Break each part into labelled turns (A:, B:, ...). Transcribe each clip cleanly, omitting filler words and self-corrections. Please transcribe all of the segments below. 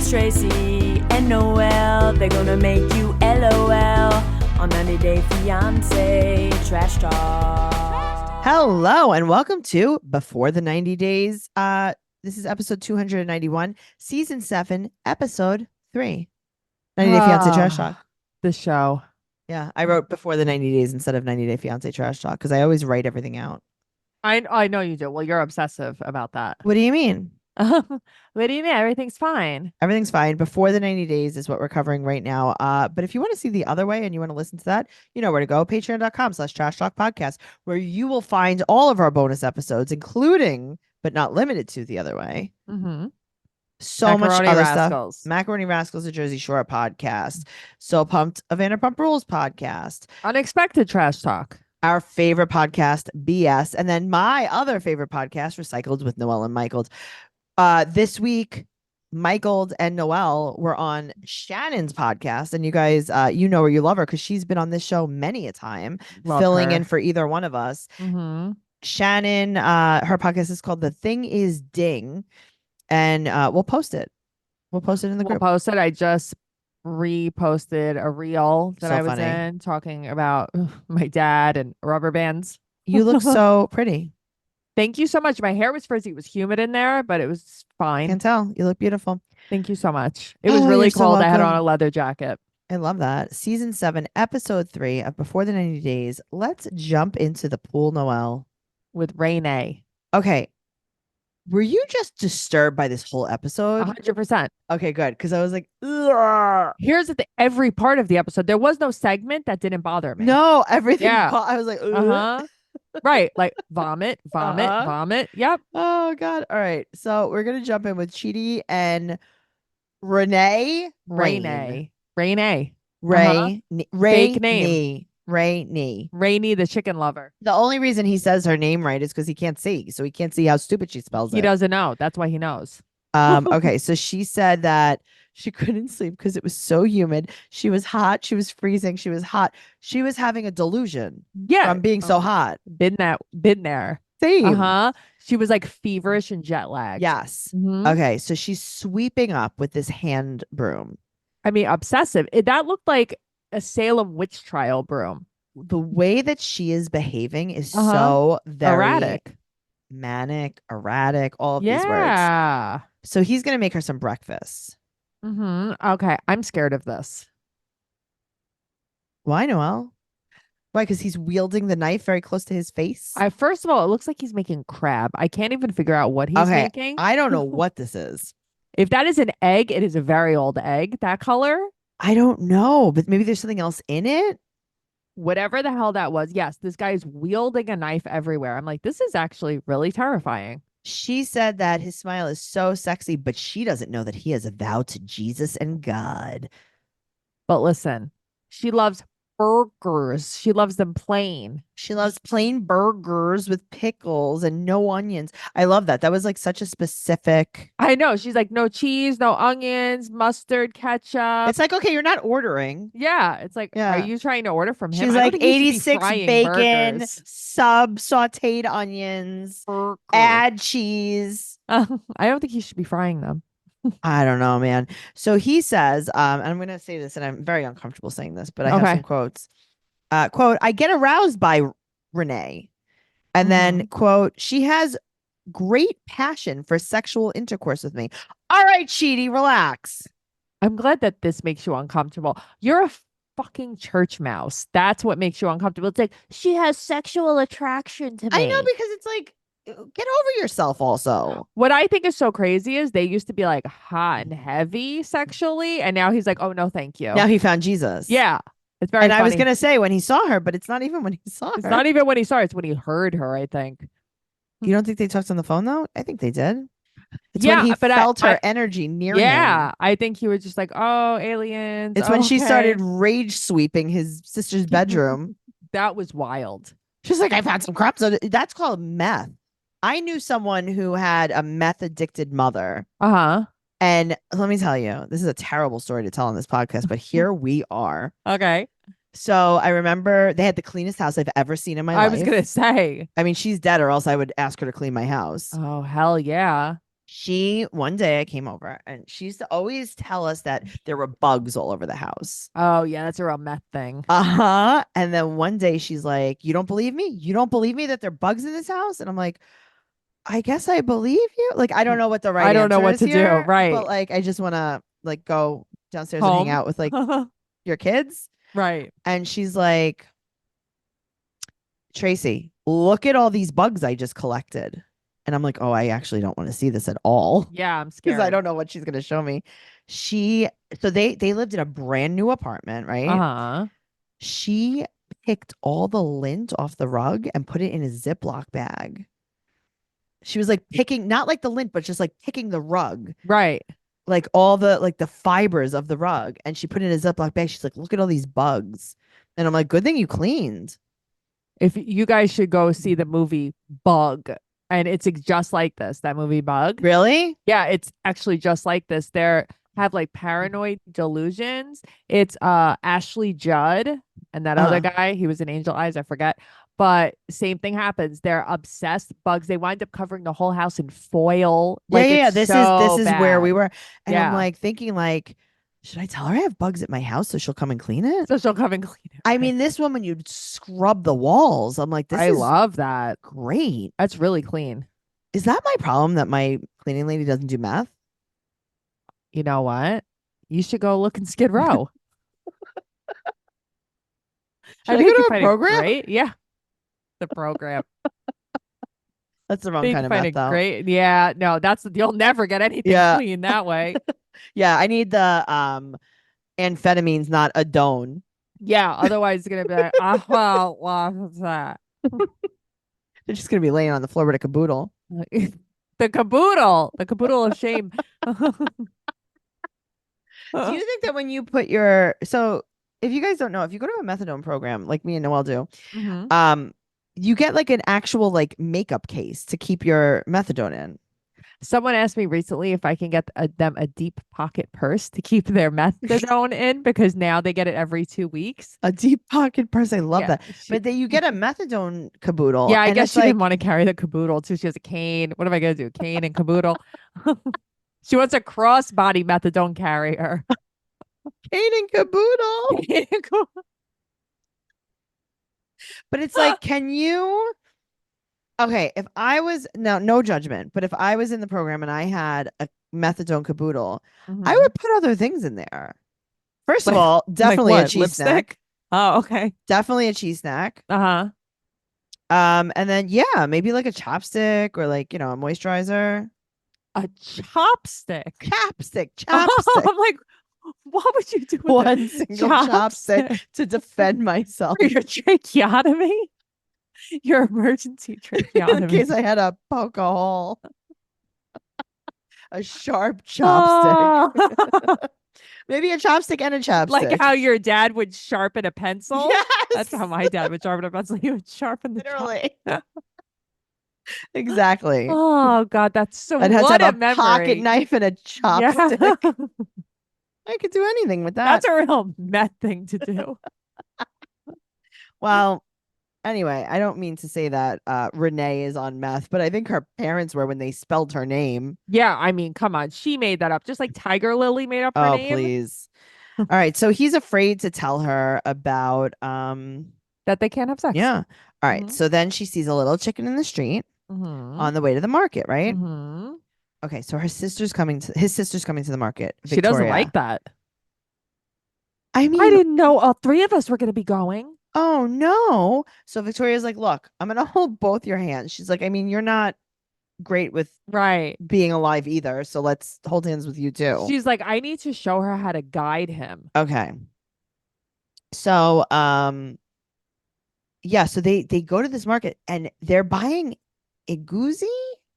A: It's Tracey and Noelle. They're gonna make you LOL on 90 Day Fiancé Trash Talk.
B: Hello and welcome to Before the 90 Days. This is episode 291, season 7, episode 3. 90 Day Fiancé Trash Talk.
C: The show.
B: Yeah, I wrote Before the 90 Days instead of 90 Day Fiancé Trash Talk because I always write everything out.
C: I know you do. Well, you're obsessive about that.
B: What do you mean?
C: What do you mean? Everything's fine.
B: Everything's fine. Before the 90 Days is what we're covering right now. But if you want to see the other way and you want to listen to that, you know where to go. Patreon.com/Trash Talk Podcast, where you will find all of our bonus episodes, including but not limited to the other way.
C: Mm-hmm.
B: So much
C: Macaroni
B: other
C: Rascals.
B: stuff. Macaroni Rascals, a Jersey Shore podcast. So Pumped, a Vanderpump Rules podcast.
C: Unexpected Trash Talk.
B: Our favorite podcast, BS. And then my other favorite podcast, Recycled with Noelle and Michael. This week, Michael and Noelle were on Shannon's podcast. And you guys, you know her, you love her because she's been on this show many a time, filling in for either one of us.
C: Mm-hmm.
B: Shannon, her podcast is called The Thing Is Ding. And we'll post it. We'll post it in the group.
C: We'll post it. I just reposted a reel that
B: So
C: I was
B: funny.
C: in talking about my dad and rubber bands.
B: You look so pretty.
C: Thank you so much. My hair was frizzy. It was humid in there, but it was
B: I
C: fine.
B: can tell. You look beautiful.
C: Thank you so much. It was
B: Oh,
C: really
B: you're so
C: cold. I had on
B: welcome.
C: a leather jacket.
B: I love that. Season 7, episode 3 of Before the 90 Days. Let's jump into the pool, Noelle.
C: With Renee.
B: Okay. Were you just disturbed by this whole episode?
C: 100%.
B: Okay, good. Because I was like, ugh.
C: Here's the every part of the episode. There was no segment that didn't bother me.
B: No, everything.
C: Yeah.
B: I was like, ugh.
C: Uh-huh. Right. Like vomit, vomit,
B: Uh-huh.
C: vomit. Yep.
B: Oh, God. All right. So we're going to jump in with Chidi and Renee.
C: Renee.
B: Ray.
C: Fake name.
B: Rainey.
C: Rainey, the chicken lover.
B: The only reason he says her name right is because he can't see. So he can't see how stupid she spells
C: He
B: it.
C: doesn't know. That's why he knows.
B: Okay, so she said that she couldn't sleep because it was so humid. She was hot. She was freezing. She was hot. She was having a delusion
C: Yeah.
B: from being so hot.
C: Been there.
B: Same.
C: Uh-huh. She was like feverish and jet lagged.
B: Yes.
C: Mhm.
B: Okay, so she's sweeping up with this hand broom.
C: I mean, obsessive. That looked like a Salem witch trial broom.
B: The way that she is behaving is
C: Uh-huh.
B: so very
C: Erratic.
B: manic, erratic, all of these words.
C: Yeah.
B: So he's going to make her some breakfast.
C: Mm-hmm. Okay. I'm scared of this.
B: Why, Noelle? Why? Because he's wielding the knife very close to his face?
C: First of all, it looks like he's making crab. I can't even figure out what he's
B: Okay,
C: making.
B: I don't know what this is.
C: If that is an egg, it is a very old egg, that color.
B: I don't know, but maybe there's something else in it.
C: Whatever the hell that was. Yes, this guy is wielding a knife everywhere. I'm like, this is actually really terrifying.
B: She said that his smile is so sexy, but she doesn't know that he has a vow to Jesus and God.
C: But listen, she loves burgers. She loves them plain.
B: She loves plain burgers with pickles and no onions. I love that. That was like such a specific.
C: I know. She's like, no cheese, no onions, mustard, ketchup.
B: It's like, okay, you're not ordering.
C: Yeah. It's like,
B: Yeah.
C: are you trying to order from him?
B: She's
C: I don't
B: like
C: think you should be
B: 86
C: frying
B: bacon,
C: burgers.
B: sub sauteed onions,
C: Burger.
B: add cheese.
C: I don't think you should be frying them.
B: I don't know, man. So he says, and I'm going to say this, and I'm very uncomfortable saying this, but I have
C: Okay.
B: some quotes. Quote, I get aroused by Renee. And then, quote, she has great passion for sexual intercourse with me. All right, Chidi, relax.
C: I'm glad that this makes you uncomfortable. You're a fucking church mouse. That's what makes you uncomfortable. It's like, she has sexual attraction to me.
B: I know, because it's like, get over yourself also.
C: What I think is so crazy is they used to be like hot and heavy sexually, and now he's like, oh no, thank you.
B: Now he found Jesus.
C: Yeah. It's very
B: And I was
C: funny.
B: going to say when he saw her, but it's not even when he saw
C: It's
B: her.
C: not even when he saw her, it's when he heard her, I think.
B: You don't think they talked on the phone, though? I think they did. It's
C: Yeah,
B: when he
C: but
B: felt her energy near him.
C: Yeah. I think he was just like, oh, aliens.
B: It's when she
C: okay.
B: started rage sweeping his sister's bedroom.
C: That was wild.
B: She's like, I've had some crap. So that's called meth. I knew someone who had a meth addicted mother.
C: Uh-huh.
B: And let me tell you, this is a terrible story to tell on this podcast, but here we are.
C: Okay.
B: So I remember they had the cleanest house I've ever seen in my life.
C: I was going to say.
B: I mean, she's dead or else I would ask her to clean my house.
C: Oh, hell yeah.
B: One day I came over and she used to always tell us that there were bugs all over the house.
C: Oh yeah, that's a real meth thing.
B: Uh-huh. And then one day she's like, "You don't believe me? You don't believe me that there are bugs in this house?" And I'm like, "I guess I believe you." Like, I don't know what the right
C: I don't know
B: answer
C: what
B: is
C: to do.
B: here,
C: Right.
B: but like I just want to like go downstairs and hang
C: Home.
B: out with like your kids.
C: Right.
B: And she's like, "Tracey, look at all these bugs I just collected." And I'm like, "Oh, I actually don't want to see this at all."
C: Yeah, I'm
B: Because I
C: scared.
B: don't know what she's gonna show me. They lived in a brand new apartment, right?
C: Uh-huh.
B: She picked all the lint off the rug and put it in a Ziploc bag. She was like picking, not like the lint, but just like picking the rug,
C: Right.
B: like all the like the fibers of the rug, and she put it in a Ziploc bag. She's like, "Look at all these bugs," and I'm like, "Good thing you cleaned."
C: If you guys should go see the movie Bug, and it's just like this, that movie Bug.
B: Really?
C: Yeah, it's actually just like this. They're have like paranoid delusions. It's Ashley Judd and that other guy, he was in Angel Eyes, I forget. But same thing happens. They're obsessed bugs. They wind up covering the whole house in foil.
B: Yeah,
C: Like
B: yeah, yeah.
C: it's
B: This
C: so
B: is where we
C: bad.
B: were, and I'm
C: Yeah.
B: like thinking, like, should I tell her I have bugs at my house so she'll come and clean it?
C: So she'll come and clean it.
B: I
C: Right.
B: mean, this woman, you'd scrub the walls. I'm like, this
C: I
B: is
C: love that.
B: great.
C: That's really clean.
B: Is that my problem that my cleaning lady doesn't do meth?
C: You know what? You should go look in Skid Row.
B: Should
C: I
B: I go
C: think you
B: to a
C: find it
B: program?
C: great. Yeah, the program.
B: That's the
C: I
B: wrong
C: think
B: kind
C: you
B: of
C: find
B: meth,
C: it
B: though.
C: great. Yeah, no, you'll never get anything
B: Yeah,
C: clean that way.
B: yeah. I need the amphetamines, not Adone.
C: Yeah, otherwise it's gonna be like, well, what's that?
B: They're just gonna be laying on the floor with a caboodle.
C: The caboodle of shame.
B: Do you think that when you put your if you guys don't know, if you go to a methadone program like me and Noelle do,
C: hmm
B: you get like an actual like makeup case to keep your methadone in.
C: Someone asked me recently if I can get them a deep pocket purse to keep their methadone in because now they get it every 2 weeks.
B: A deep pocket purse. I love
C: Yeah,
B: that. But then you get a methadone caboodle.
C: yeah, I
B: And
C: guess
B: it's
C: she
B: like,
C: didn't want to carry the caboodle too. She has a cane. What am I gonna do? Cane and caboodle. She wants a crossbody methadone carrier.
B: cane and caboodle. But it's like, can you? Okay, if I was now, no judgment, but if I was in the program and I had a methadone caboodle, I
C: Mhm.
B: would put other things in there. First of
C: Like
B: all,
C: like
B: definitely a
C: what?
B: cheese snack.
C: Lipstick? Oh, okay.
B: Definitely a cheese snack.
C: Uh-huh.
B: And then yeah, maybe like a chopstick or like, a moisturizer.
C: A chopstick.
B: Chapstick,
C: Oh,
B: chapstick.
C: I'm like, what would you do with
B: One
C: a
B: single chopstick
C: chopstick
B: to defend myself
C: for your tracheotomy? Your emergency
B: in
C: tracheotomy.
B: case I had to poke a hole. A sharp chopstick.
C: Oh.
B: Maybe a chopstick and a chapstick.
C: Like how your dad would sharpen a pencil.
B: Yes.
C: That's how my dad would sharpen a pencil. He would sharpen the
B: Literally. Exactly.
C: Oh God, that's so
B: I'd have to
C: what
B: have
C: a
B: a pocket
C: memory.
B: knife and a
C: Yeah.
B: chopstick. I could do anything with that.
C: That's a real meth thing to do.
B: Well, anyway, I don't mean to say that Renee is on meth, but I think her parents were when they spelled her name.
C: Yeah, I mean, come on. She made that up. Just like Tiger Lily made up her
B: Oh,
C: name.
B: please. All right. So he's afraid to tell her about
C: That they can't have sex.
B: yeah. All right.
C: Mhm.
B: So then she sees a little chicken in the street
C: Mm-hmm.
B: on the way to the market, right?
C: Mm-hmm.
B: Okay, so his sister's coming to the market.
C: She doesn't
B: Victoria.
C: like that.
B: I
C: I
B: mean,
C: didn't know all three of us were going to be going.
B: oh no. So Victoria's like, look, I'm gonna hold both your hands. She's like, I mean, you're not great with
C: Right.
B: being alive either, so let's hold hands with you too.
C: She's like, I need to show her how to guide him.
B: Okay. So yeah, so they go to this market and they're buying a goozy.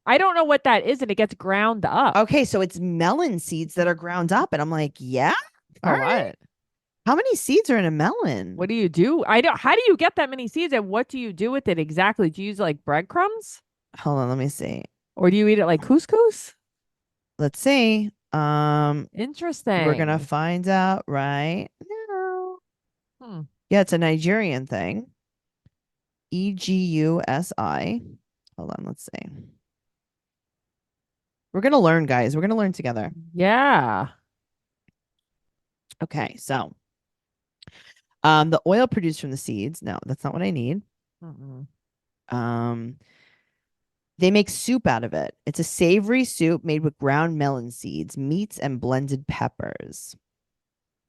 C: I don't know what that is, and it gets ground up.
B: Okay, so it's melon seeds that are ground up, and I'm like, yeah,
C: For
B: all right.
C: what?
B: How many seeds are in a melon?
C: What do you do? I don't. How do you get that many seeds, and what do you do with it exactly? Do you use like breadcrumbs,
B: Hold on, let me see.
C: or do you eat it like couscous?
B: Let's see.
C: Interesting.
B: We're gonna find out right now.
C: Hmm.
B: Yeah, it's a Nigerian thing. EGUSI. Hold on, let's see. We're gonna learn, guys. We're gonna learn together.
C: Yeah.
B: Okay, so the oil produced from the seeds. No, that's not what I need.
C: Mm-mm.
B: Um, they make soup out of it. It's a savory soup made with ground melon seeds, meats, and blended peppers.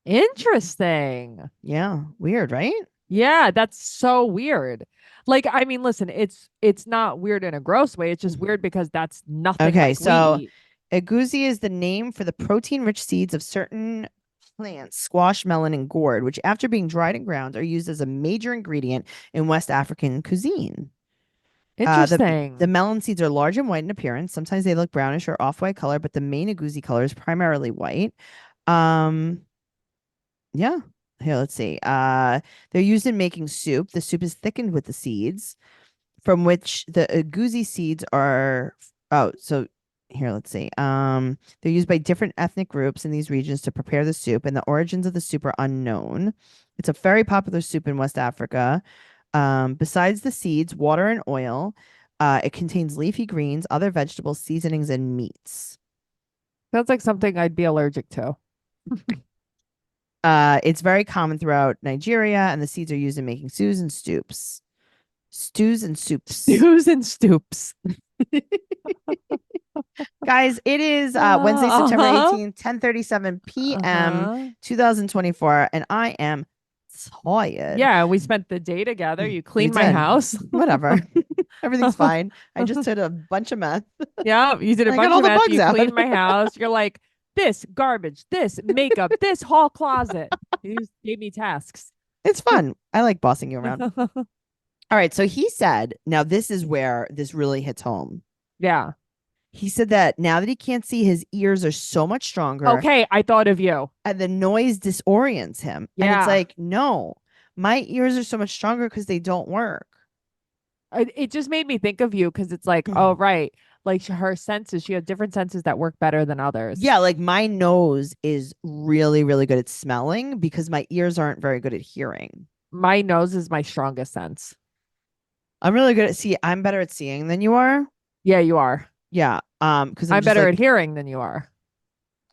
C: Interesting.
B: Yeah, weird, right?
C: Yeah, that's so weird. Like, I mean, listen, it's not weird in a gross way. It's just weird because that's nothing
B: Okay,
C: like we
B: so
C: eat.
B: agouti is the name for the protein-rich seeds of certain plants, squash, melon, and gourd, which after being dried and ground are used as a major ingredient in West African cuisine. The
C: Interesting.
B: melon seeds are large and white in appearance. Sometimes they look brownish or off-white color, but the main agouti color is primarily white. Um, yeah. Here, let's see. They're used in making soup. The soup is thickened with the seeds, from which the agouti seeds are. Oh, so here, let's see. They're used by different ethnic groups in these regions to prepare the soup, and the origins of the soup are unknown. It's a very popular soup in West Africa. Besides the seeds, water, and oil, it contains leafy greens, other vegetables, seasonings, and meats.
C: Sounds like something I'd be allergic to.
B: It's very common throughout Nigeria, and the seeds are used in making stews and soups. Stews and soups.
C: Stews and stoops.
B: Guys, it is Wednesday, September
C: Uh-huh.
B: 18th, 10:37 p.m.,
C: Uh-huh.
B: 2024, and I am tired.
C: Yeah, we spent the day together. You
B: We
C: cleaned my
B: did.
C: house.
B: Whatever. Everything's fine. I just did a bunch of meth.
C: Yeah, you did a
B: I got
C: bunch
B: all
C: of
B: the
C: meth.
B: bugs
C: You
B: out.
C: cleaned my house. You're like, this garbage, this makeup, this hall closet. You just gave me tasks.
B: It's fun. I like bossing you around. All right. So he said, now this is where this really hits home.
C: Yeah.
B: He said that now that he can't see, his ears are so much stronger.
C: Okay, I thought of you.
B: And the noise disorients him. And
C: Yeah.
B: it's like, no, my ears are so much stronger because they don't work.
C: It just made me think of you because it's like, oh, right. Like her senses, she has different senses that work better than others.
B: Yeah, like my nose is really, really good at smelling because my ears aren't very good at hearing.
C: My nose is my strongest sense.
B: I'm really good at I'm better at seeing than you are.
C: Yeah, you are.
B: Yeah. Because
C: I'm better at hearing than you are.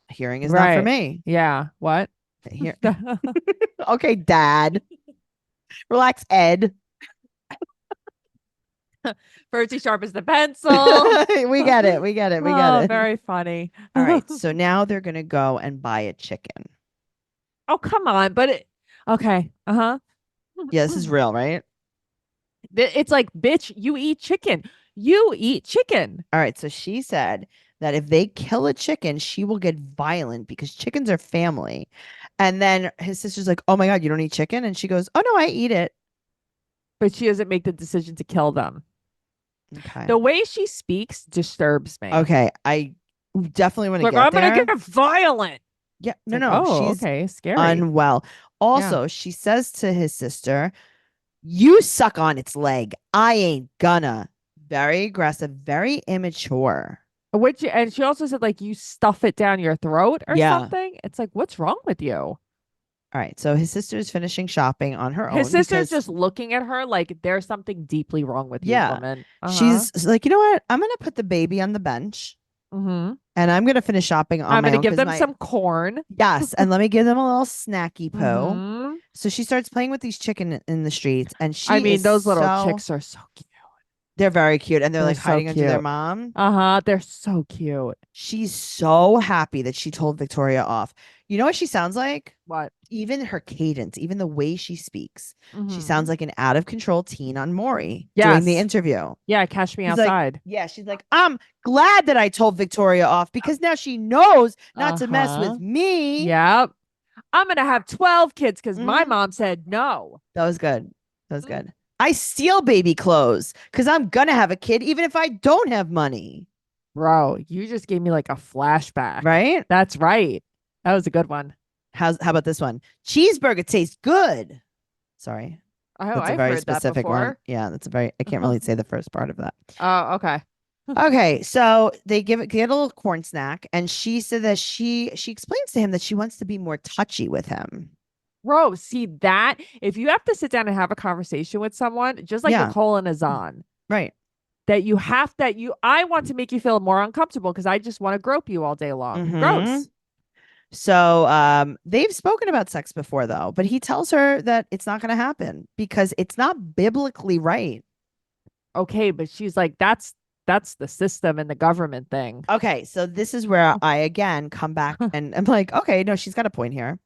B: Hearing is not for me.
C: Yeah. What?
B: Here. Okay, Dad. Relax, Ed.
C: Bertie sharp as the pencil.
B: We get it. We get it. We get it.
C: Very funny.
B: All right. So now they're gonna go and buy a chicken.
C: Oh, come on. But okay. Uh-huh.
B: Yeah, this is real, right?
C: It's like, bitch, you eat chicken. You eat chicken.
B: All right. So she said that if they kill a chicken, she will get violent because chickens are family. And then his sister's like, oh my God, you don't eat chicken? And she goes, oh no, I eat it.
C: But she doesn't make the decision to kill them.
B: Okay.
C: The way she speaks disturbs me.
B: Okay. I definitely want to
C: Like,
B: get
C: I'm
B: there.
C: gonna get violent.
B: Yeah. No,
C: Like,
B: no.
C: oh,
B: She's
C: okay. Scary.
B: unwell. Also, she says to his sister, you suck on its leg. I ain't gonna. Very aggressive, very immature.
C: And she also said, like, you stuff it down your throat or
B: Yeah.
C: something. It's like, what's wrong with you?
B: All right. So his sister's finishing shopping on her own.
C: His sister's
B: because
C: just looking at her like there's something deeply wrong with you,
B: Yeah.
C: woman.
B: she's like, you know what? I'm gonna put the baby on the bench
C: Mm-hmm.
B: and I'm gonna finish shopping on
C: I'm
B: my
C: gonna
B: own
C: give
B: 'cause
C: them
B: my-
C: some corn.
B: Yes, and let me give them a little snacky poo.
C: Mhm.
B: So she starts playing with these chicken in the streets, and she
C: I mean,
B: is
C: those little
B: so-
C: chicks are so cute.
B: They're very cute, and they're
C: They're
B: like
C: so
B: hiding under their
C: cute.
B: mom.
C: They're so cute.
B: She's so happy that she told Victoria off. You know what she sounds like?
C: What?
B: Even her cadence, even the way she speaks, she
C: Mhm.
B: sounds like an out of control teen on Maury doing the
C: Yes.
B: interview.
C: Yeah, catch me
B: She's like,
C: outside.
B: Yeah, she's like, I'm glad that I told Victoria off because now she knows not to mess with me.
C: Yep. I'm gonna have 12 kids because my
B: Mhm.
C: mom said no.
B: That was good. That was
C: Mm.
B: good. I steal baby clothes because I'm gonna have a kid even if I don't have money.
C: Bro, you just gave me like a flashback.
B: Right?
C: That's right. That was a good one.
B: How about this one? Cheeseburger tastes good. Sorry.
C: Oh,
B: That's a
C: I've
B: very
C: heard that
B: specific one.
C: before.
B: Yeah, that's a very I can't really say the first part of that.
C: Oh, okay.
B: Okay, so they get a little corn snack, and she said that she explains to him that she wants to be more touchy with him.
C: Bro, see that? If you have to sit down and have a conversation with someone, just like
B: Yeah.
C: Nicole and Azan,
B: Right.
C: I want to make you feel more uncomfortable because I just want to grope you all day long.
B: Mhm.
C: Gross.
B: So they've spoken about sex before though, but he tells her that it's not going to happen because it's not biblically right.
C: Okay, but she's like, that's the system and the government thing.
B: Okay, so this is where I again come back and I'm like, okay, no, she's got a point here.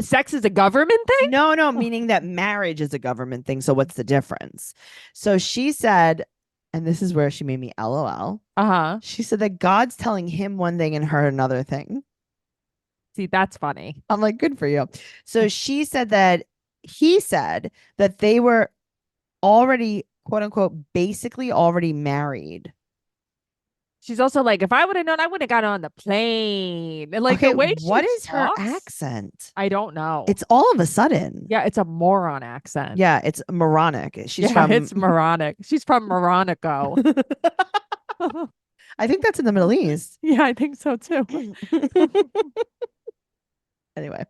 C: Sex is a government thing?
B: No, meaning that marriage is a government thing. So what's the difference? So she said, and this is where she made me LOL.
C: Uh-huh.
B: She said that God's telling him one thing and her another thing.
C: See, that's funny.
B: I'm like, good for you. So she said that he said that they were already, quote unquote, basically already married.
C: She's also like, if I would have known, I would have gotten on the plane. And like
B: Okay,
C: the way
B: what
C: she
B: is her
C: talks,
B: accent?
C: I don't know.
B: It's all of a sudden.
C: Yeah, it's a moron accent.
B: Yeah, it's moronic. She's from
C: it's moronic. She's from Moronico.
B: I think that's in the Middle East.
C: Yeah, I think so too.
B: Anyway,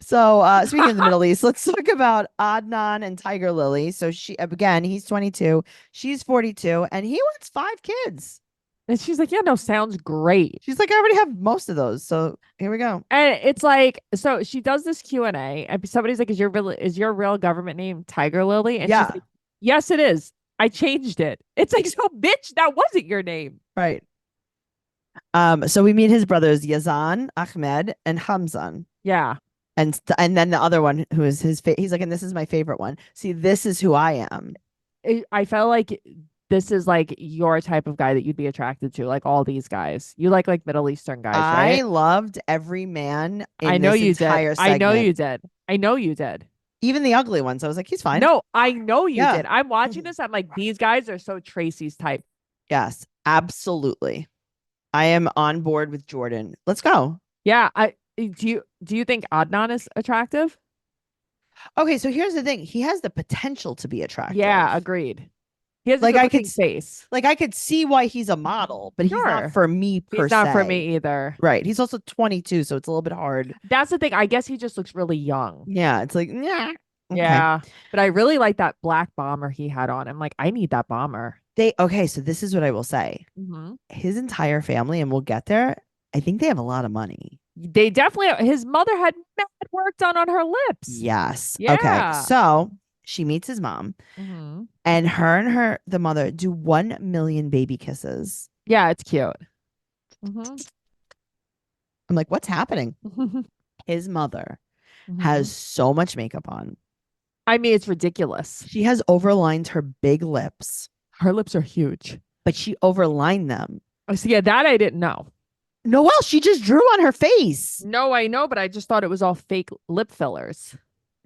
B: so speaking of the Middle East, let's talk about Adnan and Tiger Lily. So he's 22, she's 42, and he wants 5 kids.
C: And she's like, yeah, no, sounds great.
B: She's like, I already have most of those. So here we go.
C: And it's like, so she does this Q&A and somebody's like, is your real government name Tiger Lily? And
B: Yeah.
C: she's like, yes, it is. I changed it. It's like, so bitch, that wasn't your name.
B: Right. So we meet his brothers Yazan, Ahmed, and Hamzan.
C: Yeah.
B: And then the other one who is he's like, and this is my favorite one. See, this is who I am.
C: I felt like this is like your type of guy that you'd be attracted to, like all these guys. You like Middle Eastern guys, right?
B: I loved every man in
C: I know
B: this
C: you
B: entire
C: did. I know
B: segment.
C: you did. I know you did.
B: Even the ugly ones. I was like, he's fine.
C: No, I know you
B: Yeah.
C: did. I'm watching this. I'm like, these guys are so Tracy's type.
B: Yes, absolutely. I am on board with Jordan. Let's go.
C: Yeah. Do you think Adnan is attractive?
B: Okay, so here's the thing. He has the potential to be attractive.
C: Yeah, agreed. He has
B: Like,
C: a
B: I
C: good
B: could
C: face.
B: Like I could see why he's a model, but he's
C: Sure.
B: not for me per
C: He's not for
B: se.
C: me either.
B: Right. He's also 22, so it's a little bit hard.
C: That's the thing. I guess he just looks really young.
B: Yeah, it's like, yeah. Okay.
C: Yeah. But I really like that black bomber he had on. I'm like, I need that bomber.
B: So this is what I will say.
C: Mm-hmm.
B: His entire family, and we'll get there, I think they have a lot of money.
C: They definitely, his mother had mad work done on her lips.
B: Yes.
C: Yeah.
B: Okay. So she meets his mom,
C: Mm-hmm.
B: and the mother do 1 million baby kisses.
C: Yeah, it's cute. Mm-hmm.
B: I'm like, what's happening? His mother has so much makeup on.
C: I mean, it's ridiculous.
B: She has overlined her big lips,
C: Her lips are huge.
B: but she overlined them.
C: Oh, so yeah, that I didn't know.
B: Noelle, she just drew on her face.
C: No, I know, but I just thought it was all fake lip fillers.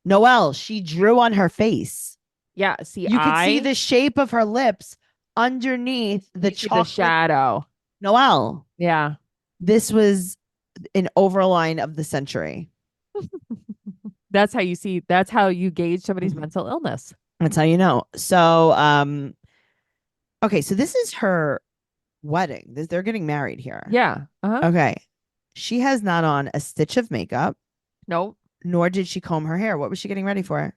B: Noelle, she drew on her face.
C: Yeah, see,
B: You could see the shape of her lips underneath the chocolate
C: shadow.
B: Noelle,
C: Yeah.
B: this was an overline of the century.
C: That's how you gauge somebody's mental illness.
B: That's how you know. So, okay, so this is her wedding. They're getting married here.
C: Yeah. Uh-huh.
B: Okay. She has not on a stitch of makeup,
C: Nope.
B: nor did she comb her hair. What was she getting ready for?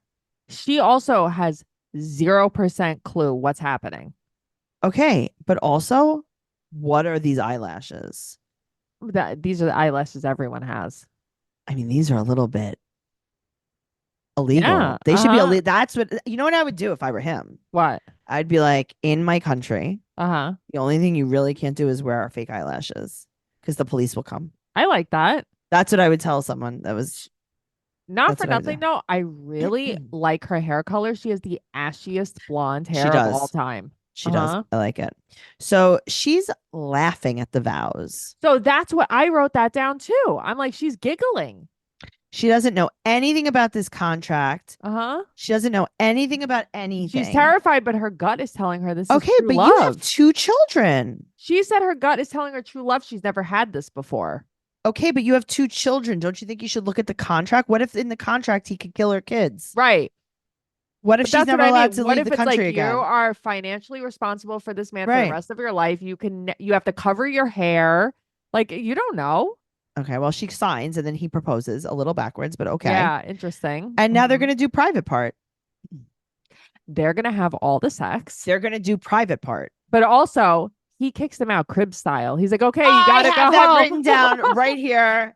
C: She also has 0% clue what's happening.
B: Okay, but also, what are these eyelashes?
C: These are the eyelashes everyone has.
B: I mean, these are a little bit illegal.
C: Yeah,
B: They should be
C: uh-huh.
B: illegal. That's what, you know what I would do if I were him?
C: What?
B: I'd be like, in my country,
C: Uh-huh.
B: the only thing you really can't do is wear our fake eyelashes because the police will come.
C: I like that.
B: That's what I would tell someone that was.
C: Not
B: That's
C: for
B: what I would
C: nothing,
B: do.
C: though. I really like her hair color. She has the ashiest blonde hair of
B: does.
C: all time.
B: She
C: Uh-huh.
B: does. I like it. So she's laughing at the vows.
C: So that's what I wrote that down too. I'm like, she's giggling.
B: She doesn't know anything about this contract.
C: Uh-huh.
B: She doesn't know anything about anything.
C: She's terrified, but her gut is telling her this
B: Okay,
C: is true
B: but
C: love.
B: you have 2 children.
C: She said her gut is telling her true love. She's never had this before.
B: Okay, but you have 2 children. Don't you think you should look at the contract? What if in the contract he could kill her kids?
C: Right.
B: What if
C: But
B: she's
C: that's
B: never
C: what I
B: allowed
C: mean.
B: to
C: What
B: leave
C: if
B: the
C: it's
B: country
C: like
B: again?
C: you are financially responsible for this man for
B: Right.
C: the rest of your life? You have to cover your hair. Like, you don't know.
B: Okay, well, she signs and then he proposes a little backwards, but okay.
C: Yeah, interesting.
B: And now they're
C: Mhm.
B: going to do private part.
C: They're gonna have all the sex,
B: They're gonna do private part.
C: but also he kicks them out crib style. He's like, okay, you
B: I
C: gotta
B: have
C: go
B: that
C: home.
B: written down right here.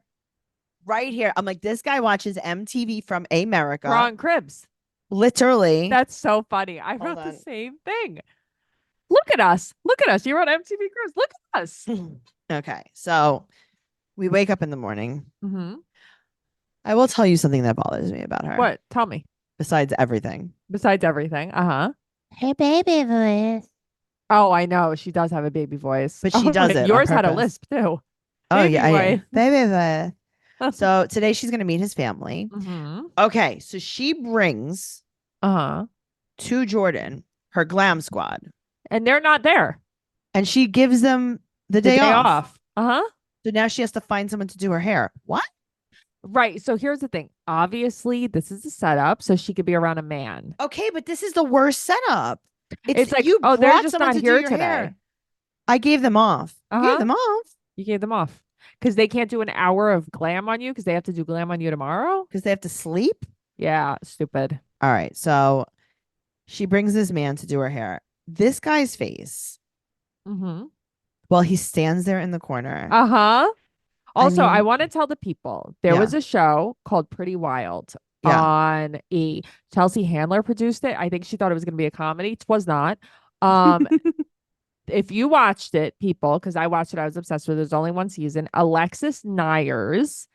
B: Right here. I'm like, this guy watches MTV from America.
C: Wrong cribs.
B: Literally.
C: That's so funny. I
B: Hold
C: wrote the
B: on.
C: same thing. Look at us. Look at us. You're on MTV Cribs. Look at us.
B: Okay. So we wake up in the morning.
C: Mm-hmm.
B: I will tell you something that bothers me about her.
C: What? Tell me.
B: Besides everything.
C: Besides everything. Uh-huh.
B: Hey, baby voice.
C: Oh, I know. She does have a baby voice.
B: But she does it on
C: Yours had a
B: purpose.
C: lisp too.
B: Oh,
C: Baby
B: yeah.
C: voice.
B: Baby voice. So today she's going to meet his family.
C: Mm-hmm.
B: Okay. So she brings
C: Uh-huh.
B: to Jordan her glam squad.
C: And they're not there.
B: And she gives them the
C: The
B: day
C: day
B: off.
C: off. Uh-huh.
B: So now she has to find someone to do her hair. What?
C: Right. So here's the thing. Obviously, this is a setup so she could be around a man.
B: Okay, but this is the worst setup.
C: It's like,
B: you
C: oh, they're
B: brought
C: just
B: someone
C: not
B: to do
C: here
B: your
C: today.
B: hair. I gave them off. I
C: Uh-huh.
B: gave them off
C: You gave them off because they can't do an hour of glam on you because they have to do glam on you tomorrow.
B: because they have to sleep.
C: Yeah, stupid.
B: All right, so she brings this man to do her hair. This guy's face,
C: Mm-hmm.
B: while he stands there in the corner.
C: Uh-huh. Also, I
B: mean-
C: want to tell the people there
B: Yeah.
C: was a show called Pretty Wild
B: Yeah.
C: on a Chelsea Handler produced it. I think she thought it was going to be a comedy. It was not. If you watched it, people, because I watched it, I was obsessed with it. There's only one season. Alexis Nyers,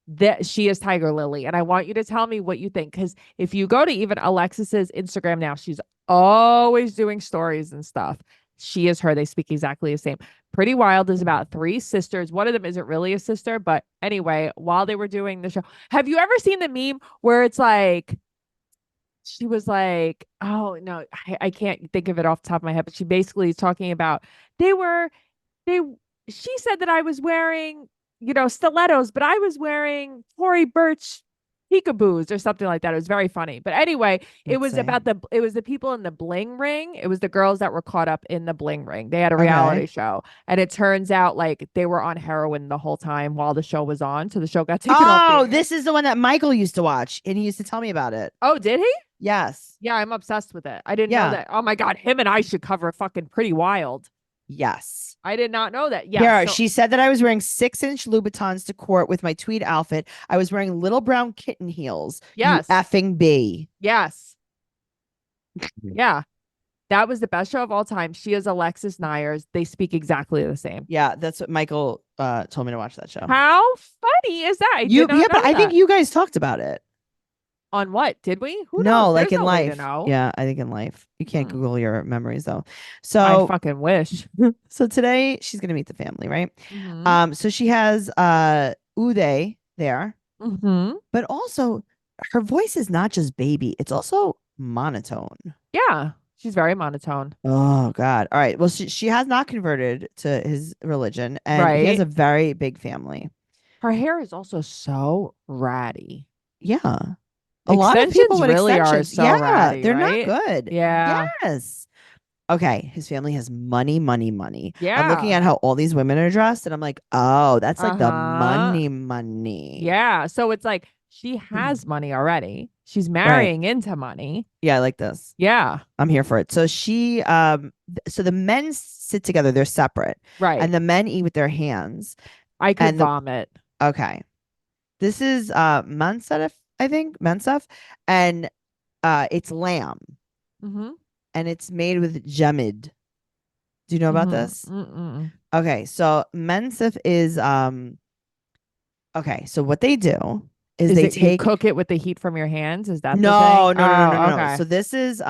C: that she is Tiger Lily. And I want you to tell me what you think. Because if you go to even Alexis's Instagram now, she's always doing stories and stuff. She is her. They speak exactly the same. Pretty Wild is about three sisters. One of them isn't really a sister. But anyway, while they were doing the show, have you ever seen the meme where it's like, she was like, oh no, I can't think of it off the top of my head, but she basically is talking about she said that I was wearing, stilettos, but I was wearing Tory Burch peekaboos or something like that. It was very funny. But anyway, it was about the people in the bling ring. It was the girls that were caught up in the bling ring. They had a reality show. And it turns out like they were on heroin the whole time while the show was on. So the show got taken off.
B: Oh, this is the one that Michael used to watch, and he used to tell me about it.
C: Oh, did he?
B: Yes.
C: Yeah, I'm obsessed with it. I didn't
B: Yeah.
C: know that. Oh my God, him and I should cover fucking Pretty Wild.
B: Yes.
C: I did not know that. Yeah.
B: Yeah,
C: so-
B: she said that I was wearing 6-inch Louboutins to court with my tweed outfit. I was wearing little brown kitten heels.
C: Yes.
B: You effing B.
C: Yes. Yeah. That was the best show of all time. She is Alexis Nyers. They speak exactly the same.
B: Yeah, that's what Michael told me to watch that show.
C: How funny is that?
B: But I think you guys talked about it.
C: On what? Did we? Who
B: No,
C: knows?
B: like
C: There's
B: in
C: no way to
B: life.
C: know.
B: Yeah, I think in life. You can't
C: Hmm.
B: Google your memories though.
C: I
B: So
C: fucking wish.
B: so today she's gonna meet the family, right?
C: Mhm.
B: So she has Uday there,
C: Mhm.
B: but also her voice is not just baby, it's also monotone.
C: Yeah. She's very monotone.
B: Oh God. All right. Well, she has not converted to his religion, and he has
C: Right.
B: a very big family.
C: Her hair is also so ratty.
B: Yeah. A lot of people
C: Extensions
B: with
C: really are
B: extensions.
C: so
B: yeah,
C: ratty,
B: they're
C: right?
B: not good.
C: Yeah.
B: Yes. Okay. His family has money, money, money.
C: Yeah.
B: I'm looking at how all these women are dressed, and I'm like, oh, that's like the
C: Uh-huh.
B: money, money.
C: Yeah. So it's like she has money already. She's marrying into money.
B: Yeah, I like this.
C: Yeah.
B: I'm here for it. So she so the men sit together, they're separate.
C: Right.
B: And the men eat with their hands.
C: I could
B: and the-
C: vomit.
B: Okay. This is Mansef, I think. Mansef. And it's lamb.
C: Mm-hmm.
B: And it's made with gemid. Do you know about this?
C: Mm-mm.
B: Okay, so Mansef is okay, so what they do is they
C: You
B: take
C: cook it with the heat from your hands? Is that the
B: no,
C: thing?
B: no, no, no,
C: Oh,
B: no, no.
C: okay.
B: So this is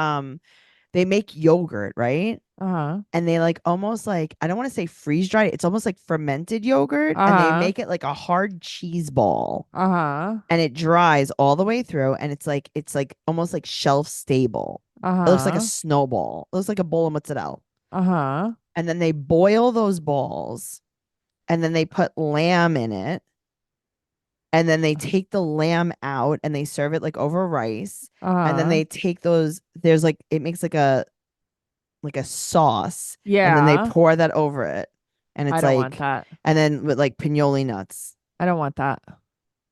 B: they make yogurt, right?
C: Uh-huh.
B: And they like almost like I don't want to say freeze dried. It's almost like fermented yogurt, and
C: Uh-huh.
B: they make it like a hard cheese ball,
C: Uh-huh.
B: and it dries all the way through, and it's like almost like shelf stable.
C: Uh-huh.
B: It looks like a snowball. It looks like a bowl of mozzarella.
C: Uh-huh.
B: And then they boil those balls, and then they put lamb in it, and then they take the lamb out and they serve it like over rice,
C: Uh-huh.
B: and then they take those. There's like it makes like a sauce.
C: Yeah.
B: And then they pour that over it. And it's
C: I don't
B: like,
C: want that.
B: and then with like pinoli nuts.
C: I don't want that.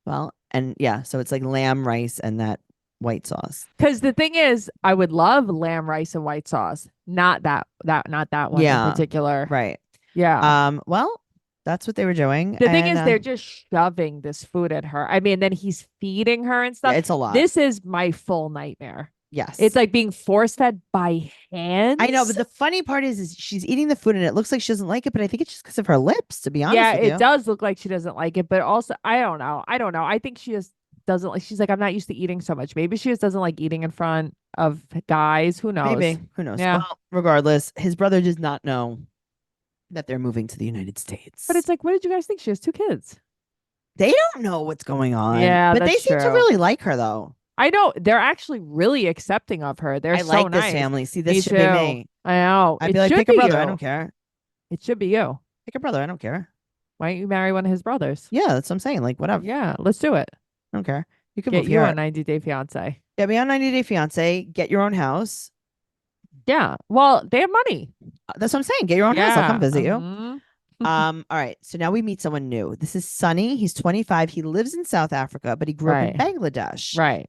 B: Well, and yeah, so it's like lamb rice and that white sauce.
C: Because the thing is, I would love lamb rice and white sauce. Not that one in
B: Yeah.
C: particular.
B: Right.
C: Yeah.
B: Well, that's what they were doing.
C: The thing
B: and,
C: is, they're just shoving this food at her. I mean, then he's feeding her and stuff.
B: it's a lot.
C: This is my full nightmare.
B: Yes.
C: It's like being force fed by hand.
B: I know, but the funny part is she's eating the food and it looks like she doesn't like it, but I think it's just because of her lips, to be honest
C: yeah,
B: with
C: it
B: you.
C: does look like she doesn't like it, but also I don't know. I think she just doesn't like. She's like, I'm not used to eating so much. Maybe she just doesn't like eating in front of guys. Who knows?
B: Maybe. Who knows?
C: Yeah.
B: Well, regardless, his brother does not know that they're moving to the United States.
C: But it's like, what did you guys think? She has 2 kids.
B: They don't know what's going on.
C: Yeah,
B: but they
C: that's
B: seem to
C: true.
B: really like her, though.
C: I know they're actually really accepting of her. They're
B: I
C: so
B: like
C: nice.
B: this family. See,
C: Me
B: this should be
C: too.
B: me.
C: I know.
B: I'd
C: It
B: be like,
C: should
B: pick a
C: be
B: brother.
C: you.
B: I don't care.
C: It should be you.
B: Pick a brother. I don't care.
C: Why don't you marry one of his brothers?
B: Yeah, that's what I'm saying. Like, whatever.
C: Yeah, let's do it.
B: I don't care. You can
C: Get
B: move
C: you
B: here.
C: a 90 Day Fiance.
B: Yeah, be on 90 Day Fiance. Get your own house.
C: Yeah. Well, they have money.
B: That's what I'm saying. Get your own house. I'll come visit you.
C: Mhm.
B: All right. So now we meet someone new. This is Sunny. He's 25. He lives in South Africa, but he grew up in Bangladesh.
C: Right.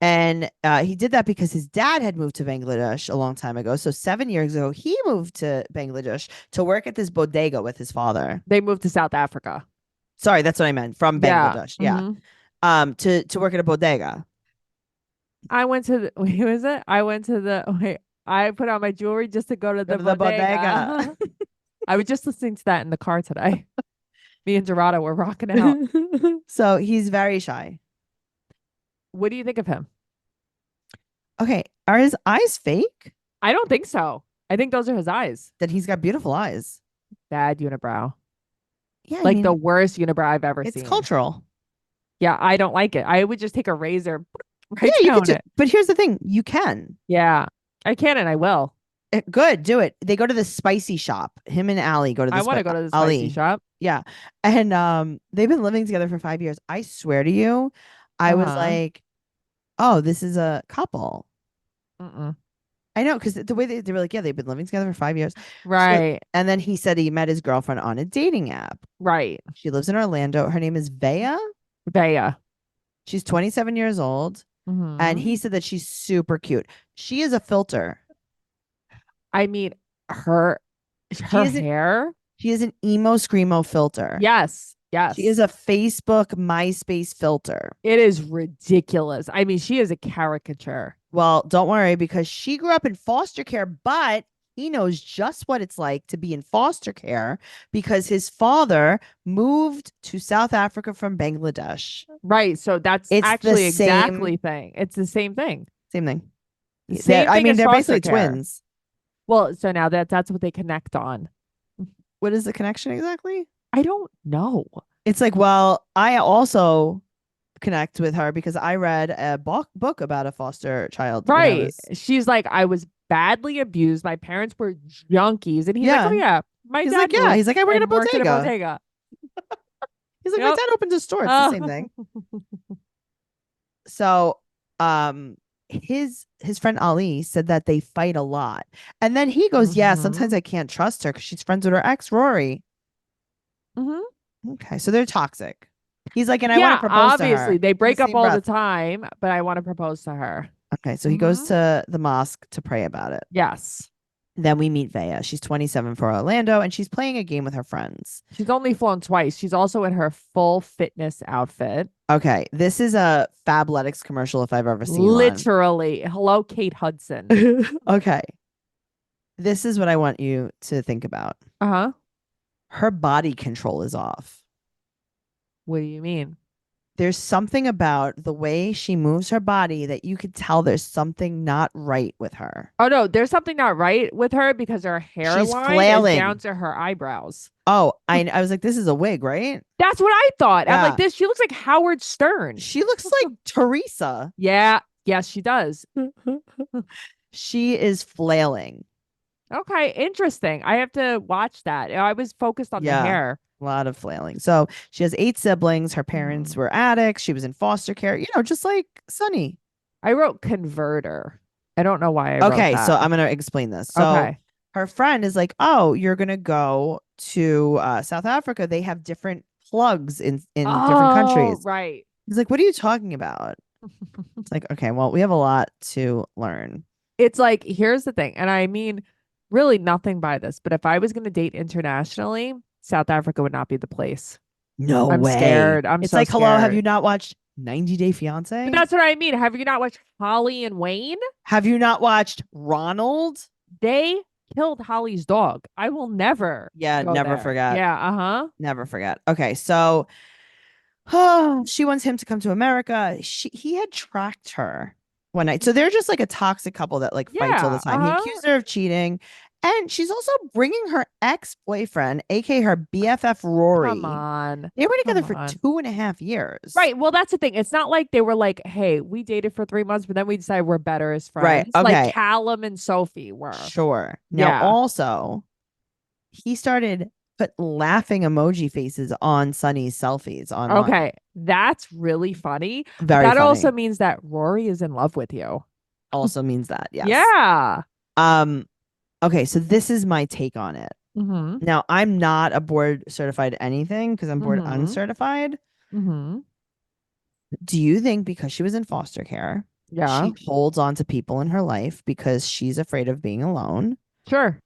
B: And he did that because his dad had moved to Bangladesh a long time ago. So 7 years ago, he moved to Bangladesh to work at this bodega with his father.
C: They moved to South Africa.
B: Sorry, that's what I meant. From Bangladesh. Yeah.
C: Mhm.
B: To work at a bodega.
C: I went to the, who is it? I went to the, wait, I put on my jewelry just to go to the
B: the
C: bodega. I was just listening to that in the car today. Me and Dorado were rocking out.
B: So he's very shy.
C: What do you think of him?
B: Okay. Are his eyes fake?
C: I don't think so. I think those are his eyes.
B: That he's got beautiful eyes.
C: Bad unibrow.
B: Yeah.
C: Like the worst unibrow I've ever
B: it's
C: seen.
B: cultural.
C: Yeah, I don't like it. I would just take a razor right
B: Yeah, you
C: down
B: could
C: it.
B: but here's the thing. You can.
C: Yeah, I can and I will.
B: Good. Do it. They go to the spicy shop. Him and Allie go to the
C: I want to go to the spicy
B: Ali.
C: shop.
B: Yeah. And they've been living together for 5 years. I swear to you, I was like, oh, this is a couple. I know, because the way they were like, yeah, they've been living together for 5 years.
C: Right.
B: So, and then he said he met his girlfriend on a dating app.
C: Right.
B: She lives in Orlando. Her name is Bea.
C: Bea.
B: She's 27 years old. And he said that she's super cute. She is a filter.
C: I mean, her hair.
B: She is an emo screamo filter.
C: Yes. Yes.
B: She is a Facebook, MySpace filter.
C: It is ridiculous. I mean, she is a caricature.
B: Well, don't worry, because she grew up in foster care, but he knows just what it's like to be in foster care because his father moved to South Africa from Bangladesh.
C: Right. So that's actually exactly thing. It's the same thing.
B: Same thing.
C: I mean,
B: they're basically twins.
C: Well, so now that's what they connect on.
B: What is the connection exactly?
C: I don't know.
B: It's like, well, I also connect with her because I read a book about a foster child.
C: Right. She's like, I was badly abused. My parents were junkies. And he's like, oh, yeah.
B: He's like, I work at a bodega. He's like, my dad opens a store. It's the same thing. So, his friend Ali said that they fight a lot. And then he goes, yeah, sometimes I can't trust her because she's friends with her ex, Rory. Okay. So they're toxic. He's like, and I want to propose to her.
C: Obviously, they break up all the time, but I want to propose to her.
B: Okay. So he goes to the mosque to pray about it.
C: Yes.
B: Then we meet Bea. She's 27 for Orlando, and she's playing a game with her friends.
C: She's only flown twice. She's also in her full fitness outfit.
B: Okay. This is a Fabletics commercial if I've ever seen
C: Literally. One. Hello, Kate Hudson.
B: Okay. This is what I want you to think about. Her body control is off.
C: What do you mean?
B: There's something about the way she moves her body that you could tell there's something not right with her.
C: Oh, no, there's something not right with her because her hairline is down to her eyebrows.
B: Oh, I was like, this is a wig, right?
C: That's what I thought. Yeah. I'm like, she looks like Howard Stern.
B: She looks like Teresa.
C: Yeah. Yes, she does.
B: She is flailing.
C: Okay, interesting. I have to watch that. I was focused on the hair.
B: A lot of flailing. So she has 8 siblings. Her parents were addicts. She was in foster care, just like Sunny.
C: I wrote converter. I don't know why I wrote that.
B: So I'm going to explain this. So her friend is like, oh, you're going to go to South Africa. They have different plugs in different countries.
C: Right.
B: He's like, what are you talking about? It's like, okay, well, we have a lot to learn.
C: It's like, here's the thing. And I mean, really nothing by this, but if I was going to date internationally, South Africa would not be the place.
B: No
C: I'm
B: way.
C: scared. I'm
B: It's
C: so
B: like, hello, have
C: scared.
B: you not watched 90 Day Fiance?
C: But that's what I mean. Have you not watched Holly and Wayne?
B: Have you not watched Ronald?
C: They killed Holly's dog. I will never
B: Yeah,
C: go
B: never
C: there.
B: forget.
C: Yeah, uh-huh.
B: Never forget. Okay, so she wants him to come to America. He had tracked her one night. So they're just like a toxic couple that like fights all the
C: Yeah,
B: time. He accused her of cheating. And she's also bringing her ex-boyfriend, aka her BFF Rory.
C: Come on.
B: They were together
C: Come
B: for
C: on.
B: 2.5 years.
C: Right. Well, that's the thing. It's not like they were like, hey, we dated for 3 months, but then we decided we're better as
B: Right.
C: friends.
B: Okay.
C: Like Callum and Sophie were.
B: Sure. Now,
C: Yeah.
B: also, he started put laughing emoji faces on Sunny's selfies online.
C: Okay. That's really funny.
B: Very
C: That
B: funny.
C: also means that Rory is in love with you.
B: Also means that, yes.
C: Yeah.
B: Okay, so this is my take on it.
C: Mm-hmm.
B: Now, I'm not a board certified anything because I'm board
C: Mhm.
B: uncertified.
C: Mm-hmm.
B: Do you think because she was in foster care,
C: Yeah.
B: she holds on to people in her life because she's afraid of being alone?
C: Sure.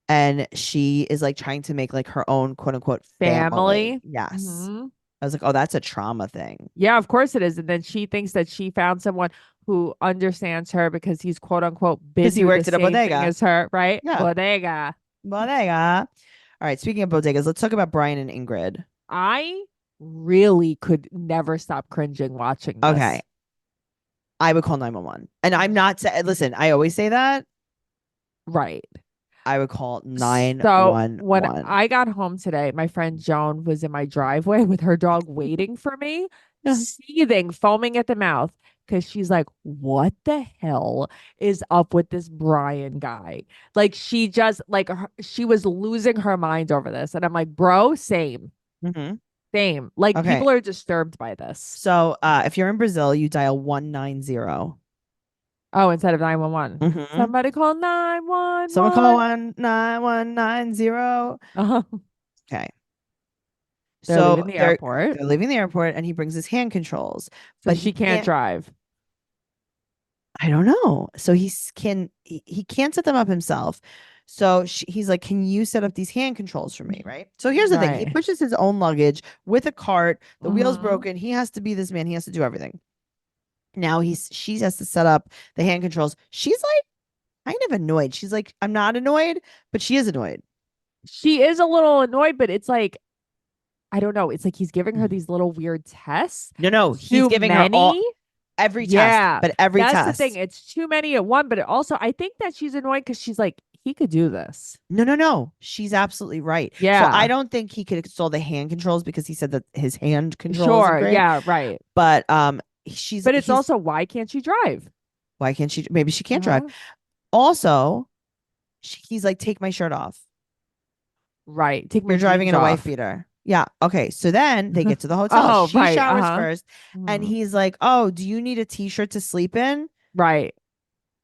B: And she is like trying to make like her own quote unquote
C: Family.
B: Yes.
C: Mhm.
B: I was like, oh, that's a trauma thing.
C: Yeah, of course it is. And then she thinks that she found someone who understands her because he's quote unquote been
B: 'Cause he
C: through
B: worked
C: the
B: at a
C: same thing
B: bodega.
C: as her, right?
B: Yeah.
C: Bodega.
B: Bodega. All right, speaking of bodegas, let's talk about Brian and Ingrid.
C: I really could never stop cringing watching this.
B: Okay. I would call 911. And I'm not listen, I always say that.
C: Right.
B: I would call
C: So
B: 911.
C: when I got home today, my friend Joan was in my driveway with her dog waiting for me, seething, foaming at the mouth, because she's like, what the hell is up with this Brian guy? Like she just like she was losing her mind over this. And I'm like, bro, same.
B: Mm-hmm.
C: Same. Like
B: Okay.
C: people are disturbed by this.
B: So if you're in Brazil, you dial 190.
C: Oh, instead of 911.
B: Mhm.
C: Somebody call 911.
B: Someone call 9190.
C: Uh-huh.
B: Okay.
C: They're leaving the airport.
B: They're leaving the airport and he brings his hand controls.
C: So
B: But
C: she
B: he
C: can't drive.
B: I don't know. So he can't set them up himself. So he's like, can you set up these hand controls for me? Right. So here's the thing. He
C: Right.
B: pushes his own luggage with a cart. The wheel's
C: Mhm.
B: broken. He has to be this man. He has to do everything. Now she has to set up the hand controls. She's like kind of annoyed. She's like, I'm not annoyed, but she is annoyed.
C: She is a little annoyed, but it's like, I don't know. It's like he's giving her these little weird tests.
B: No, he's
C: Too
B: giving
C: many?
B: her every test, but every
C: That's
B: test.
C: the thing. It's too many at one, but also I think that she's annoyed because she's like, he could do this.
B: No. She's absolutely right.
C: Yeah.
B: So I don't think he could install the hand controls because he said that his hand controls.
C: Sure. Yeah. Right.
B: But But
C: it's also, why can't she drive?
B: Why can't she? Maybe she can't
C: Uh-huh.
B: drive. Also, he's like, take my shirt off.
C: Right. Take my
B: You're driving in a
C: jeans
B: wife
C: off.
B: beater. Yeah. Okay. So then they get to the hotel.
C: Oh,
B: She
C: right,
B: showers
C: uh-huh.
B: first. And
C: Mhm.
B: he's like, oh, do you need a t-shirt to sleep in?
C: Right.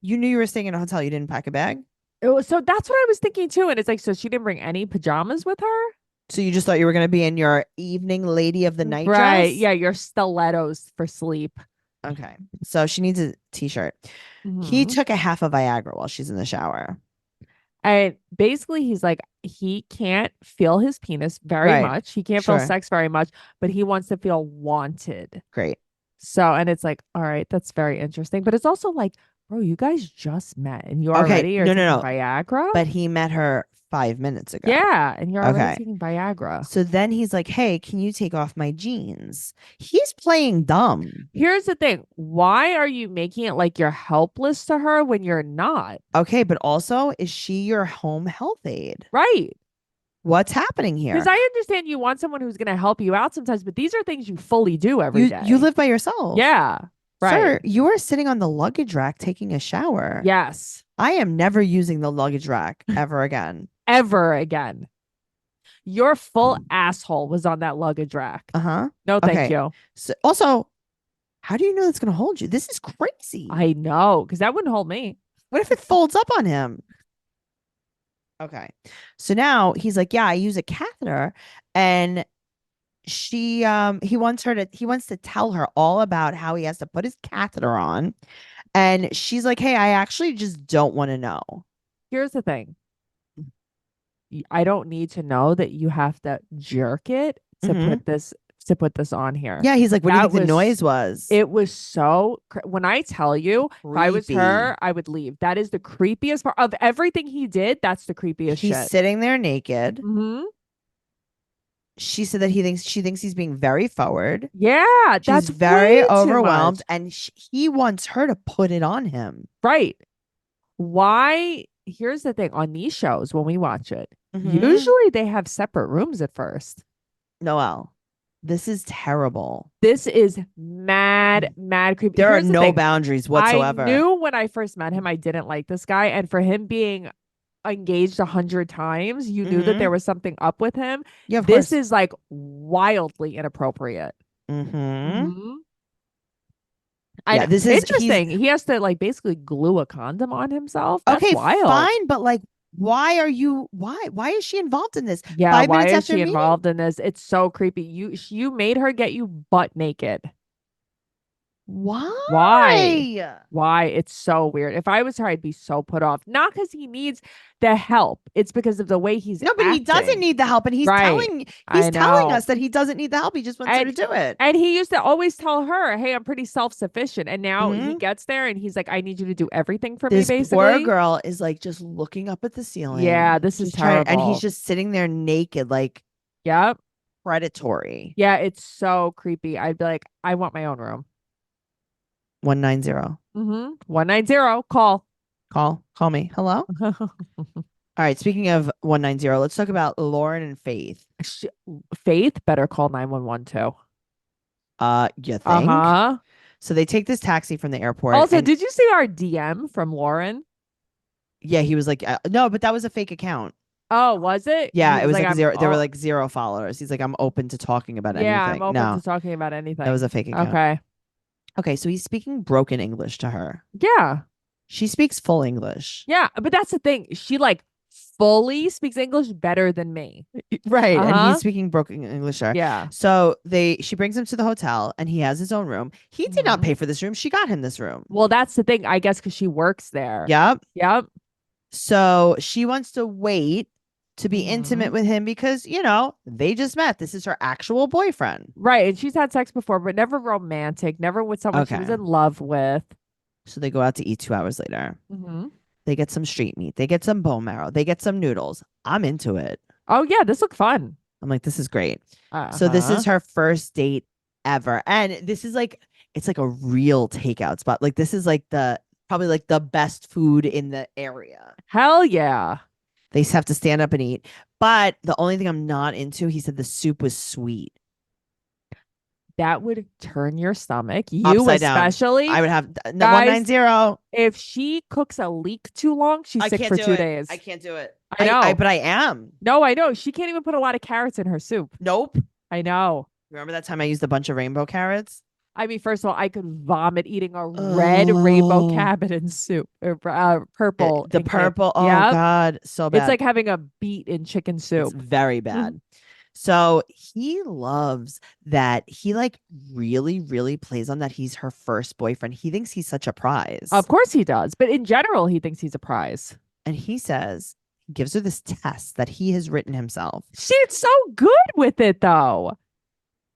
B: You knew you were staying in a hotel. You didn't pack a bag.
C: So that's what I was thinking too. And it's like, so she didn't bring any pajamas with her?
B: So you just thought you were going to be in your evening lady of the night
C: Right.
B: dress?
C: Yeah. Your stilettos for sleep.
B: Okay. So she needs a t-shirt. He
C: Mhm.
B: took a half of Viagra while she's in the shower.
C: And basically, he's like, he can't feel his penis very
B: Right.
C: much. He can't feel
B: Sure.
C: sex very much, but he wants to feel wanted.
B: Great.
C: So, and it's like, all right, that's very interesting. But it's also like, bro, you guys just met and you
B: Okay,
C: already are
B: no,
C: taking
B: no.
C: Viagra?
B: But he met her 5 minutes ago.
C: yeah, and you're
B: Okay.
C: already taking Viagra.
B: So then he's like, hey, can you take off my jeans? He's playing dumb.
C: Here's the thing. Why are you making it like you're helpless to her when you're not?
B: Okay, but also, is she your home health aide?
C: Right.
B: What's happening here?
C: Because I understand you want someone who's going to help you out sometimes, but these are things you fully do every day.
B: You live by yourself.
C: Yeah. Right.
B: Sir, you are sitting on the luggage rack taking a shower.
C: Yes.
B: I am never using the luggage rack ever again.
C: Ever again. Your full asshole was on that luggage rack.
B: Uh-huh.
C: No, thank
B: Okay.
C: you.
B: So also, how do you know it's going to hold you? This is crazy.
C: I know, because that wouldn't hold me.
B: What if it folds up on him? Okay. So now he's like, yeah, I use a catheter and he wants to tell her all about how he has to put his catheter on. And she's like, hey, I actually just don't want to know.
C: Here's the thing. I don't need to know that you have to jerk it to
B: Mhm.
C: put this on here.
B: Yeah, he's like, what do you
C: That
B: think the
C: was-
B: noise was?
C: It was so when I tell you, if I was
B: Creepy.
C: her, I would leave. That is the creepiest part of everything he did. That's the creepiest
B: He's
C: shit.
B: sitting there naked.
C: Mm-hmm.
B: She said that she thinks he's being very forward.
C: Yeah,
B: She's
C: that's
B: very
C: way too
B: overwhelmed,
C: much.
B: and he wants her to put it on him.
C: Right. Why? Here's the thing on these shows when we watch it,
B: Mhm.
C: usually they have separate rooms at first.
B: Noelle, this is terrible.
C: This is mad creepy.
B: There
C: Here's
B: are
C: the
B: no
C: thing.
B: boundaries whatsoever.
C: I knew when I first met him, I didn't like this guy. And for him being engaged 100 times, you knew that
B: Mhm.
C: there was something up with him.
B: Yeah, of
C: This
B: course.
C: is like wildly inappropriate.
B: Mm-hmm.
C: Mhm.
B: Yeah, this is
C: interesting. He has to like basically glue a condom on himself. That's
B: okay,
C: wild.
B: fine, but like, why is she involved in this?
C: Yeah,
B: 5
C: why
B: minutes
C: is
B: after
C: she
B: meeting?
C: involved in this? It's so creepy. You made her get you butt naked.
B: Why?
C: Why? It's so weird. If I was her, I'd be so put off. Not because he needs the help. It's because of the way he's
B: No, but he doesn't
C: acting.
B: need the help, and he's
C: Right.
B: telling
C: know.
B: us that he doesn't need the help. He just wants her to do it.
C: And he used to always tell her, "Hey, I'm pretty self-sufficient." And now he
B: Mhm.
C: gets there and he's like, "I need you to do everything for
B: This
C: me." Basically,
B: poor girl is like just looking up at the ceiling.
C: Yeah, this is
B: just trying- and
C: terrible.
B: he's just sitting there naked, like
C: Yep.
B: predatory.
C: Yeah, it's so creepy. I'd be like, I want my own room.
B: 190.
C: 190. Call.
B: Call me. Hello. All right. Speaking of 190, let's talk about Lauren and Faith.
C: Faith better call 911 too.
B: You think?
C: Uh-huh.
B: So they take this taxi from the airport.
C: Also,
B: and-
C: did you see our DM from Lauren?
B: yeah, he was like, no, but that was a fake account.
C: Oh, was it?
B: Yeah,
C: He
B: it was like
C: I'm-
B: zero. There were
C: oh,
B: like 0 followers. He's like, I'm open to talking about
C: yeah,
B: anything.
C: I'm open
B: No,
C: to talking about anything.
B: that was a fake account.
C: Okay.
B: Okay, so he's speaking broken English to her.
C: Yeah.
B: She speaks full English.
C: Yeah, but that's the thing. She like fully speaks English better than me.
B: Right. And
C: Uh-huh.
B: he's speaking broken English to her.
C: Yeah.
B: So she brings him to the hotel and he has his own room. He did not
C: Mhm.
B: pay for this room. She got him this room.
C: Well, that's the thing, I guess, because she works there.
B: Yep.
C: Yep.
B: So she wants to wait to be intimate
C: Mhm.
B: with him because, they just met. This is her actual boyfriend.
C: Right. And she's had sex before, but never romantic, never with someone she was
B: Okay.
C: in love with.
B: So they go out to eat 2 hours later.
C: Mm-hmm.
B: They get some street meat. They get some bone marrow. They get some noodles. I'm into it.
C: Oh, yeah. This looked fun.
B: I'm like, this is great. So this is her first date ever. And this is like, it's like a real takeout spot. Like this is like probably like the best food in the area.
C: Hell yeah.
B: They just have to stand up and eat. But the only thing I'm not into, he said the soup was sweet.
C: That would turn your stomach. You
B: Upside down.
C: especially.
B: I would have no,
C: Guys,
B: 190.
C: If she cooks a leek too long, she's
B: I
C: sick
B: can't
C: for
B: do
C: 2
B: it.
C: days.
B: I can't do it.
C: I know.
B: But I am.
C: No, I know. She can't even put a lot of carrots in her soup.
B: Nope.
C: I know.
B: Remember that time I used a bunch of rainbow carrots?
C: I mean, first of all, I could vomit eating a red rainbow cabbage soup or purple.
B: The
C: and
B: purple. Oh
C: Yep.
B: God, so bad.
C: It's like having a beet in chicken soup.
B: It's very bad. So he loves that he like really, really plays on that he's her first boyfriend. He thinks he's such a prize.
C: Of course he does. But in general, he thinks he's a prize.
B: And he says, he gives her this test that he has written himself.
C: She's so good with it, though.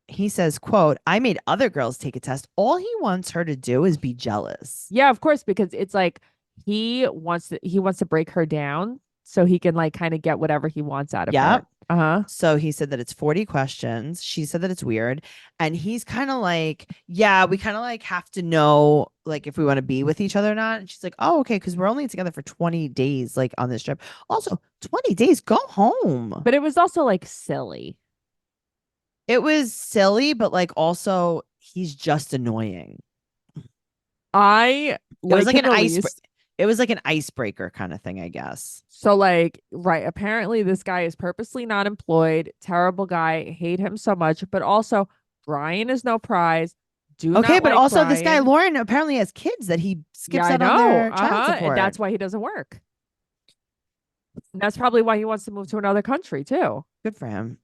B: He says, quote, I made other girls take a test. All he wants her to do is be jealous.
C: Yeah, of course, because it's like he wants to break her down so he can like kind of get whatever he wants out of her. Uh-huh.
B: So he said that it's 40 questions. She said that it's weird. And he's kind of like, yeah, we kind of like have to know like if we want to be with each other or not. And she's like, oh, okay, because we're only together for 20 days, like on this trip. Also, 20 days, go home.
C: But it was also like silly.
B: It was silly, but like also he's just annoying.
C: It
B: was like it was like an icebreaker kind of thing, I guess.
C: So like, right. Apparently this guy is purposely not employed. Terrible guy. Hate him so much. But also Brian is no prize.
B: Okay, but
C: like
B: also this guy,
C: Brian.
B: Lauren, apparently has kids that he skips
C: Yeah, I
B: out
C: know.
B: on their child support.
C: And that's why he doesn't work. And that's probably why he wants to move to another country too.
B: Good for him.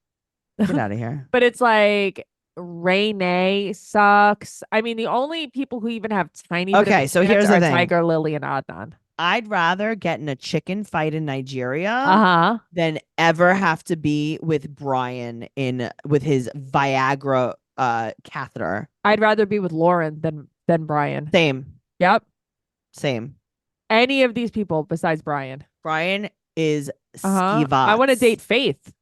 B: Get out of here.
C: But it's like Renee sucks. I mean, the only people who even have tiny bit of
B: Okay,
C: a
B: so
C: chance
B: here's the
C: are
B: thing.
C: Tiger Lily and Adnan.
B: I'd rather get in a chicken fight in Nigeria
C: Uh-huh.
B: than ever have to be with Brian with his Viagra catheter.
C: I'd rather be with Lauren than Brian.
B: Same.
C: Yep.
B: Same.
C: Any of these people besides Brian.
B: Brian is
C: I
B: skivots.
C: want to date Faith.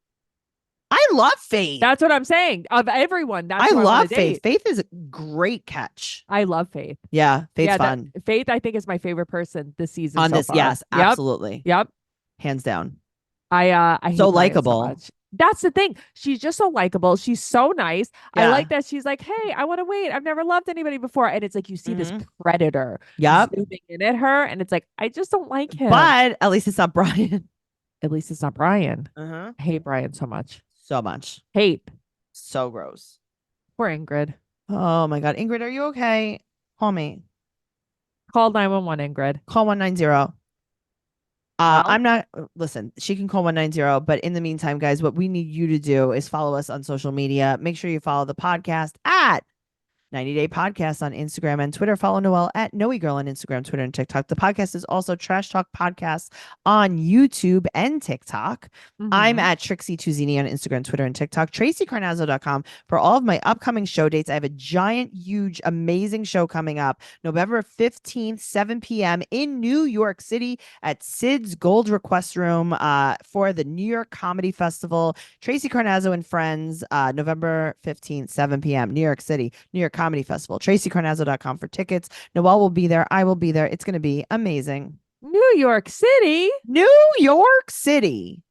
B: I love Faith.
C: That's what I'm saying. Of everyone, that's
B: I
C: who I
B: love
C: want to
B: Faith.
C: date.
B: Faith is a great catch.
C: I love Faith.
B: Yeah, Faith's fun.
C: Faith, I think, is my favorite person this season
B: On
C: so
B: this,
C: far.
B: yes,
C: Yep.
B: absolutely.
C: Yep.
B: Hands down.
C: I hate
B: So
C: Brian
B: likable.
C: much. That's the thing. She's just so likable. She's so nice.
B: Yeah.
C: I like that she's like, hey, I want to wait. I've never loved anybody before. And it's like you see this predator
B: Yep.
C: zooming in at her. And it's like, I just don't like him.
B: But at least it's not Brian.
C: At least it's not Brian.
B: Uh-huh.
C: I hate Brian so much.
B: So much.
C: Hate.
B: So gross.
C: Poor Ingrid.
B: Oh my God. Ingrid, are you okay? Call me.
C: Call 911, Ingrid.
B: Call 190.
C: Well?
B: I'm not, listen, she can call 190, but in the meantime, guys, what we need you to do is follow us on social media. Make sure you follow the podcast at 90 Day Podcast on Instagram and Twitter. Follow Noelle at Noe Girl on Instagram, Twitter, and TikTok. The podcast is also Trash Talk Podcast on YouTube and TikTok. I'm at Trixie Tuzini on Instagram, Twitter, and TikTok. TraceyCarnazzo.com for all of my upcoming show dates. I have a giant, huge, amazing show coming up November 15th, 7 p.m. in New York City at Sid's Gold Request Room for the New York Comedy Festival. Tracey Carnazzo and Friends, November 15th, 7 p.m. New York City, New York Comedy Festival. TraceyCarnazzo.com for tickets. Noelle will be there. I will be there. It's going to be amazing.
C: New York City.
B: New York City.